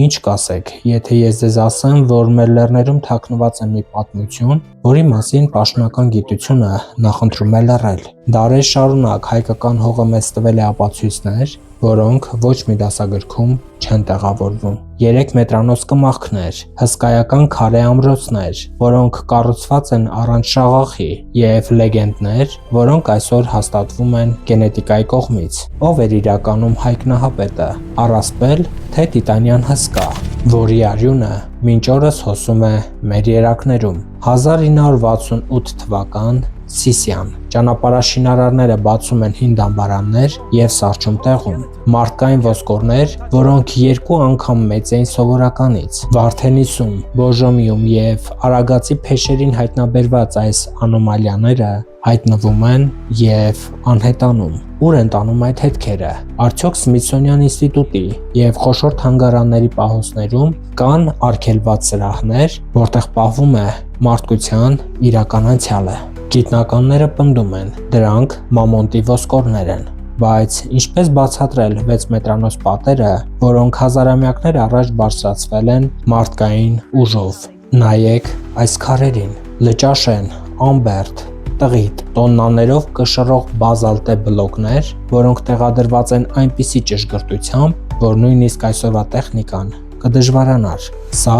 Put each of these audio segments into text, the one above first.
Ինչ կասեք, եթե ես ձեզ ասեմ, որ մեր լեռներում թաքնված է մի պատմություն, որի մասին պաշտոնական գիտությունը նախընտրում է լռել։ Դարեր շարունակ հայկական հողը մեզ տվել է ապացույցներ, որոնք ոչ մի դասագրքում չեն տեղավորվում։ 3 մետրանոց կմախքներ, հսկայական քարե ամրոցներ, որոնք կառուցված են առանց շաղախի, եւ լեգենդներ, որոնք այսօր հաստատվում են գենետիկայի կողմից։ Ով էր իրականում Հայկ Նահապետը՝ առասպել, թե տիտանյան հսկա, որի արյունը մինչ օրս հոսում է մեր երակներում։ 1968 թվական Սիսիան։ Ճանապարհաշինարարները բացում են հին դամբարաններ եւ սառչում տեղում մարդկային ոսկորներ, որոնք 2 անգամ մեծ էին սովորականից։ Վարդենիսում, Բոժոմիում եւ Արագածի փեշերին հայտնաբերված այս անոմալիաները հայտնվում են եւ անհետանում։ Ուր են տանում այդ հետքերը։ Արդյոք Սմիթսոնյան ինստիտուտի եւ խոշոր թանգարանների պահոստներում կան արգելված սրահներ, որտեղ պահվում է մարդկության իրական անցյալը։ Գիտնականները պնդում են, դրանք մամոնտի ոսկորներ են, բայց ինչպես բացատրել 6 մետրանոց պատերը, որոնք հազարամյակներ առաջ բարձրացվել են մարդկային ուժով։ Նայեք այս քարերին՝ լճաշեն, ամբերտ, տղիտ, տոննաներով կշռող բազալտե բլոկներ, որոնք տեղադրված են այնպիսի ճշգրտությամբ, որ նույնիսկ այսօրվա տեխնիկան կդժվարանար։ Սա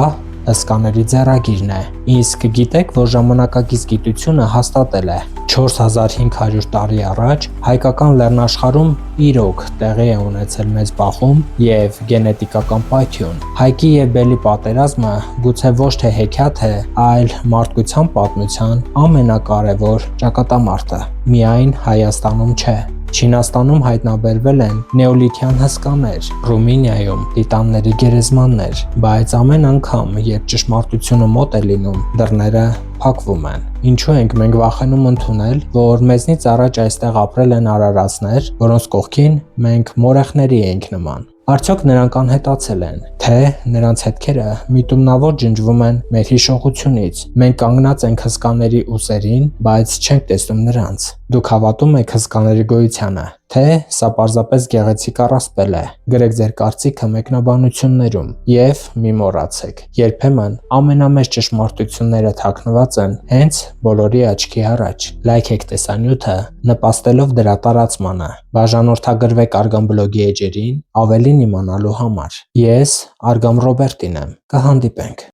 հսկաների ձեռագիրն է։ Իսկ գիտեք, որ ժամանակակից գիտությունը հաստատել է 4500 տարի առաջ հայկական լեռնաշխարհում իրոք տեղի է ունեցել մեծ բախում եւ գենետիկական պայթյուն։ Հայկի եւ Բելի պատերազմը գուցե ոչ թե հեքիաթ է, այլ մարդկության պատմության ամենակարևոր ճակատամարտը։ Միայն Հայաստանում չէ։ Չինաստանում հայտնաբերվել են նեոլիթյան հսկաներ, Ռումինիայում տիտանների գերեզմաններ, բայց ամեն անգամ, երբ ճշմարտությունը մոտ է լինում, դռները փակվում են։ Ինչու ենք մենք վախենում ընդունել, որ մեզնից առաջ այստեղ ապրել են արարածներ, որոնց կողքին մենք մորեխների ենք նման։ Արդյոք նրանք անհետացել են, թե նրանց հետքերը միտումնավոր ջնջվում են մեր հիշողությունից։ Մենք կանգնած ենք հսկաների ուսերին, բայց չենք տեսնում նրանց։ Դուք հավատում եք հսկաների գոյությանը, թե սա պարզապես գեղեցիկ առասպել է։ Գրեք ձեր կարծիքը մեկնաբանություններում եւ մի մոռացեք, երբեմն ամենամեծ ճշմարտությունները թաքնված են հենց բոլորի աչքի առաջ։ Լայքեք տեսանյութը, նպաստելով դրա տարածմանը։ Բաժանորդագրվեք Արգամ բլոգի էջերին ավելին իմանալու համար։ Ես Արգամ Ռոբերտին եմ։ Կհանդիպենք։